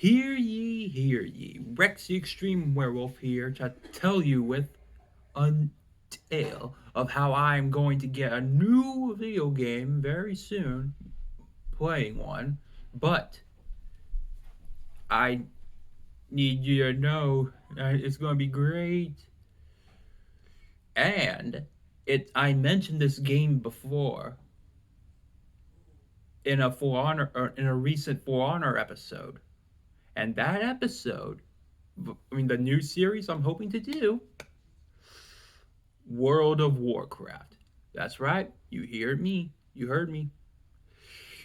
Hear ye. Rex the Extreme Werewolf here to tell you with a tale of how I'm going to get a new video game very soon, playing one, but I need you to know it's going to be great. And I mentioned this game before in a For Honor or in a recent For Honor episode. And that episode, I mean the new series I'm hoping to do, World of Warcraft. That's right. You heard me. You heard me.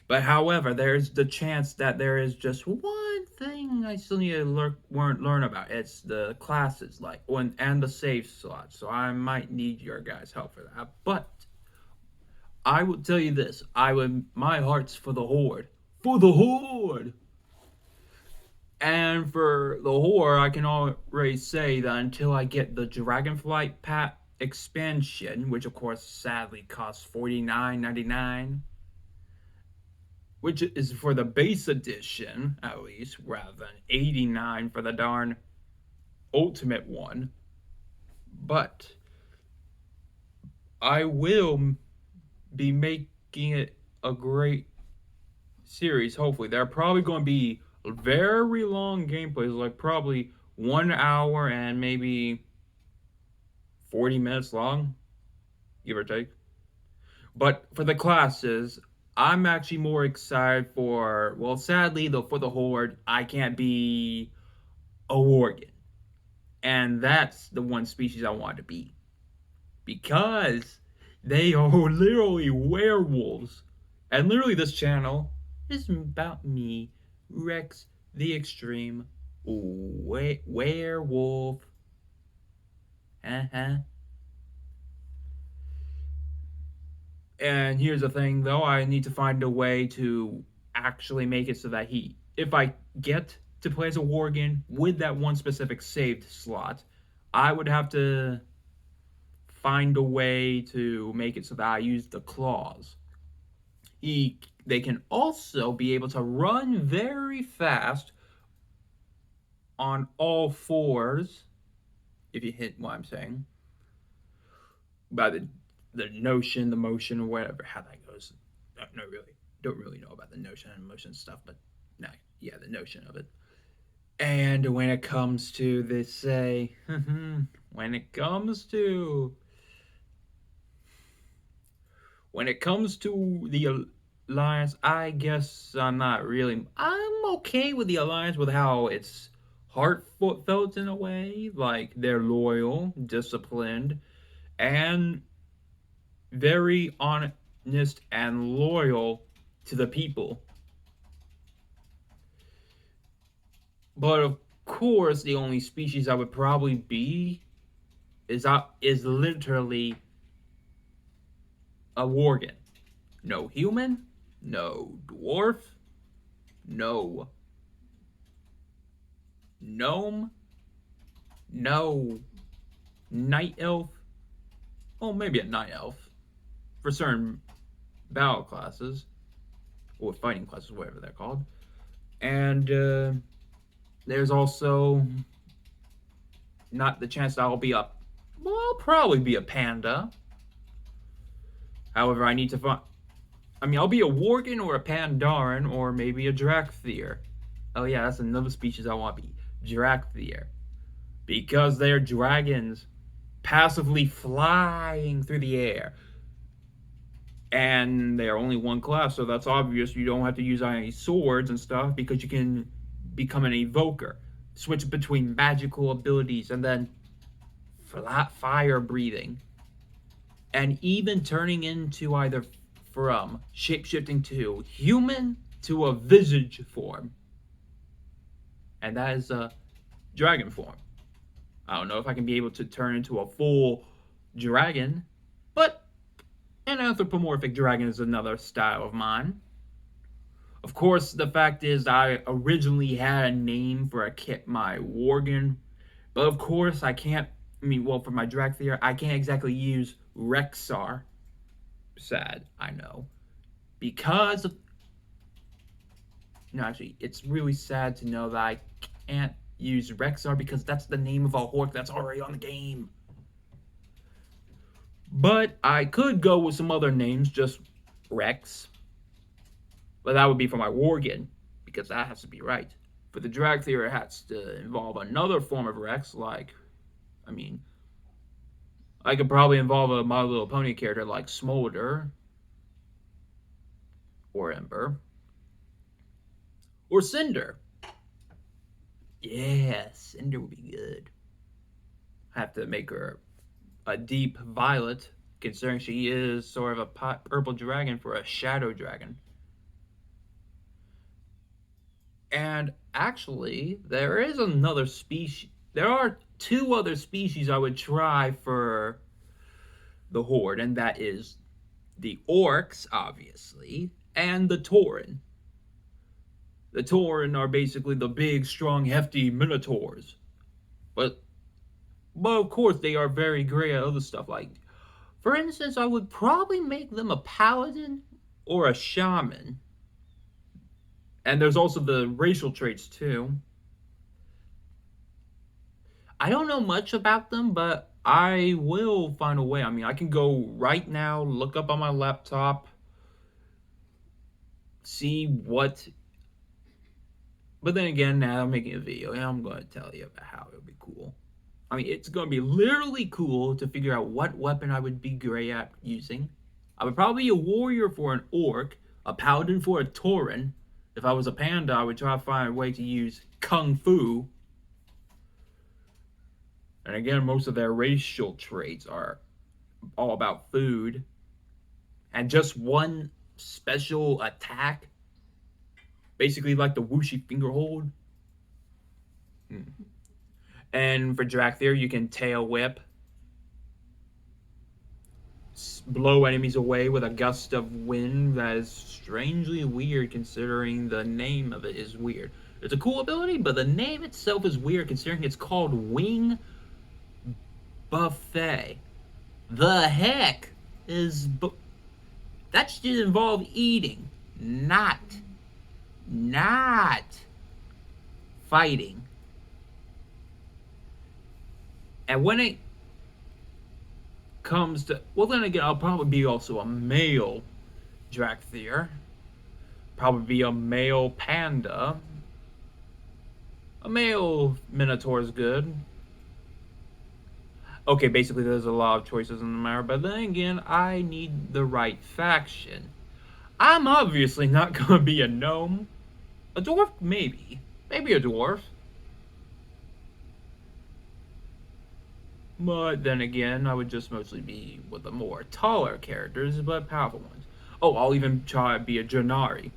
But however, there's the chance that there is just one thing I still need to learn about. It's the classes, like when and the save slots. So I might need your guys' help for that. But I will tell you this: my heart's for the Horde, for the Horde. And for the Horde, I can already say that until I get the Dragonflight Pat expansion, which of course sadly costs $49.99, which is for the base edition at least, rather than $89 for the darn ultimate one. But I will be making it a great series. Hopefully, there are probably going to be very long gameplays, like probably 1 hour and maybe 40 minutes long, give or take. But for the classes, I'm actually more excited for, well, sadly, though, for the Horde, I can't be a Worgen. And that's the one species I want to be. Because they are literally werewolves. And literally, this channel is about me, Rex the Extreme Werewolf. Uh-huh. And here's the thing, though, I need to find a way to actually make it so that if I get to play as a Worgen with that one specific saved slot, I would have to find a way to make it so that I use the claws. They can also be able to run very fast on all fours, if you hit what I'm saying, by the notion, the motion, or whatever, how that goes. Don't really know about the notion and motion stuff, but no, yeah, the notion of it. And when it comes to this, say, when it comes to the alliance, I guess I'm not really. I'm okay with the alliance with how it's heartfelt in a way, like they're loyal, disciplined, and very honest and loyal to the people. But of course, the only species I would probably be is literally a Worgen. No human, no dwarf, no gnome, no night elf. Well, maybe a night elf for certain battle classes or fighting classes, whatever they're called. And there's also not the chance that I'll probably be a panda. However, I need to find. I mean, I'll be a Worgen or a Pandaren or maybe a Drakthir. Oh yeah, that's another species I want to be. Drakthir. Because they're dragons passively flying through the air. And they're only one class, so that's obvious. You don't have to use any swords and stuff because you can become an evoker. Switch between magical abilities and then fire breathing. And even turning into either from shapeshifting to human to a visage form. And that is a dragon form. I don't know if I can be able to turn into a full dragon, but an anthropomorphic dragon is another style of mine. Of course, the fact is I originally had a name for my Worgen, but of course I can't, for my Drakthir, I can't exactly use Rexar. Sad, I know. Because No, actually, it's really sad to know that I can't use Rexar because that's the name of a Hork that's already on the game. But I could go with some other names, just Rex. But that would be for my Worgen, because that has to be right. For the drag theory, it has to involve another form of Rex, like, I mean, I could probably involve a My Little Pony character like Smolder, or Ember, or Cinder. Yeah, Cinder would be good. I have to make her a deep violet, considering she is sort of a purple dragon for a shadow dragon. And actually, there is another species. There are two other species I would try for the Horde, and that is the Orcs, obviously, and the Tauren. The Tauren are basically the big, strong, hefty Minotaurs. But, but of course, they are very great at other stuff. Like, for instance, I would probably make them a paladin or a shaman. And there's also the racial traits, too. I don't know much about them, but I will find a way. I mean, I can go right now, look up on my laptop, see what. But then again, now I'm making a video, and I'm going to tell you about how it would be cool. I mean, it's going to be literally cool to figure out what weapon I would be great at using. I would probably be a warrior for an orc, a paladin for a tauren. If I was a panda, I would try to find a way to use kung fu. And again, most of their racial traits are all about food. And just one special attack, basically like the whooshy finger hold. And for Drakthir, you can tail whip, blow enemies away with a gust of wind that is strangely weird considering the name of it is weird. It's a cool ability, but the name itself is weird considering it's called Wing Buffet. The heck is that should involve eating, not fighting. And when it comes to, well, then again, I'll probably be also a male Drakthir, probably be a male panda. A male Minotaur is good. Okay, basically there's a lot of choices in the matter, but then again, I need the right faction. I'm obviously not gonna be a gnome. A dwarf, maybe. Maybe a dwarf. But then again, I would just mostly be with the more taller characters, but powerful ones. Oh, I'll even try to be a Janari.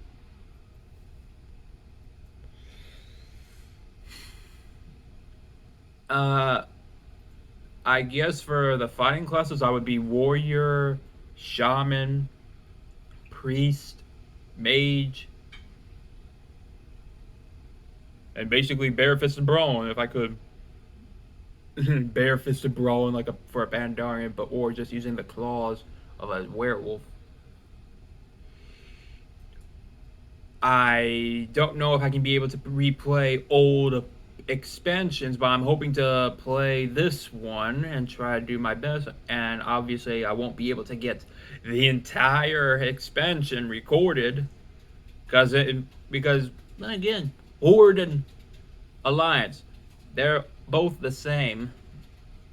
I guess for the fighting classes, I would be warrior, shaman, priest, mage, and basically bare-fisted brawling if I could. Bare-fisted brawling like for a Pandarian, but or just using the claws of a werewolf. I don't know if I can be able to replay old expansions, but I'm hoping to play this one and try to do my best. And obviously, I won't be able to get the entire expansion recorded because again, Horde and Alliance, they're both the same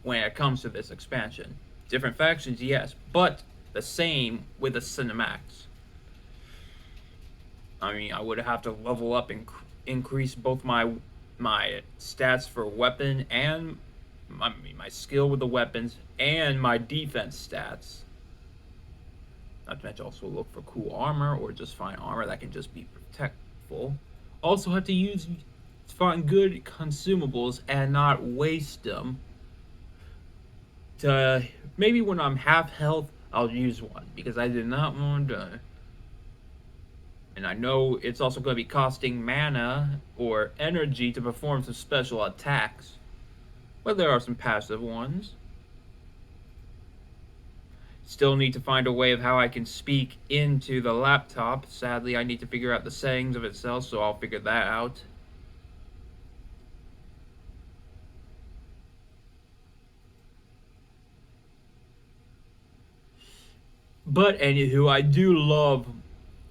when it comes to this expansion. Different factions, yes, but the same with the cinematics. I mean, I would have to level up and increase both my stats for weapon and my skill with the weapons and my defense stats. Not to mention also look for cool armor or just find armor that can just be protectful. Also have to find good consumables and not waste them. To maybe when I'm half health, I'll use one because I did not want to. And I know it's also going to be costing mana or energy to perform some special attacks. But there are some passive ones. Still need to find a way of how I can speak into the laptop. Sadly, I need to figure out the settings of itself, so I'll figure that out. But anywho, I do love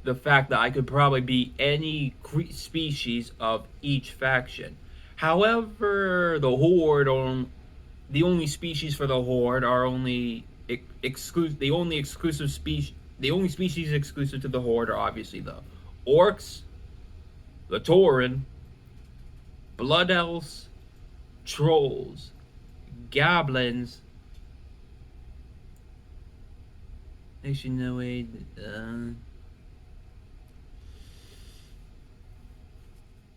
the fact that I could probably be any species of each faction. However, the only species for the Horde are only exclusive. The only species exclusive to the Horde are obviously the orcs, the Tauren, blood elves, trolls, goblins. Actually, no way.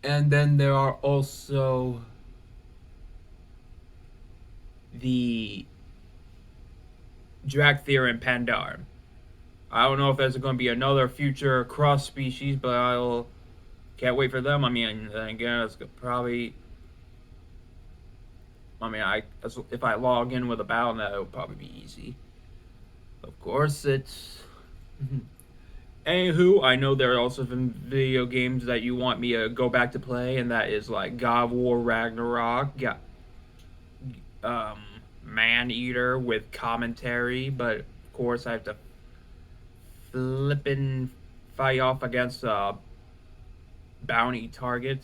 And then there are also the Drakthir and Pandar. I don't know if there's going to be another future cross species, but I'll can't wait for them. I mean, then again, it's probably. I mean, if I log in with a BattleNet, it'll probably be easy. Of course, it's. Anywho, I know there are also some video games that you want me to go back to play, and that is like God of War Ragnarok, Man Eater with commentary, but of course I have to flippin' fight off against a bounty target,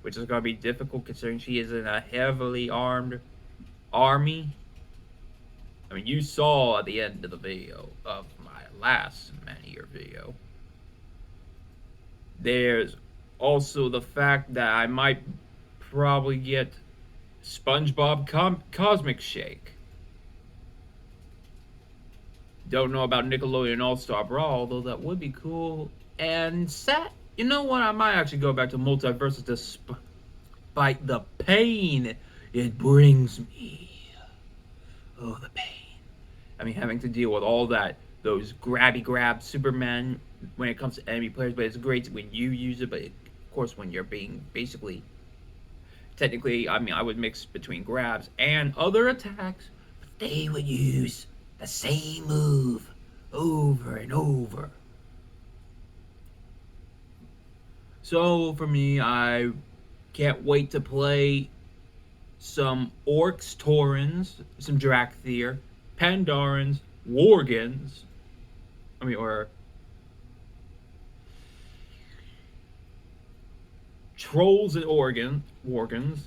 which is going to be difficult considering she is in a heavily armed army. I mean, you saw at the end of the video of my last Man Eater video. There's also the fact that I might probably get SpongeBob Cosmic Shake. Don't know about Nickelodeon All-Star Brawl, though that would be cool. And you know what? I might actually go back to Multiversus despite the pain it brings me. Oh, the pain. I mean, having to deal with all those grab Superman when it comes to enemy players, but it's great when you use it, but of course when you're being basically, technically, I mean, I would mix between grabs and other attacks, but they would use the same move over and over. So for me, I can't wait to play some Orcs, Taurens, some Drakthir, Pandarans, Worgens. I mean, or Trolls and Worgens.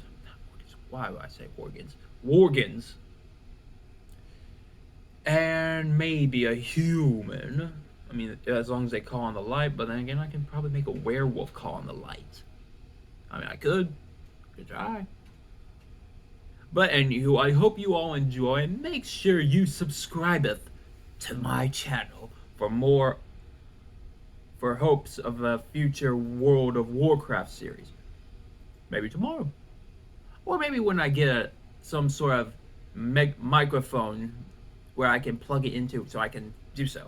Why would I say Worgens? Worgens. And maybe a human. I mean, as long as they call on the light, but then again, I can probably make a werewolf call on the light. I mean, I could. Could try. But anywho, I hope you all enjoy, and make sure you subscribeth to my channel for hopes of a future World of Warcraft series. Maybe tomorrow. Or maybe when I get some sort of microphone where I can plug it into so I can do so.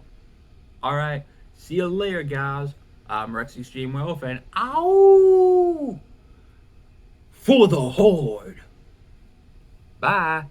Alright, see you later, guys. I'm Rexy Streamwolf, and ow! For the Horde! Bye!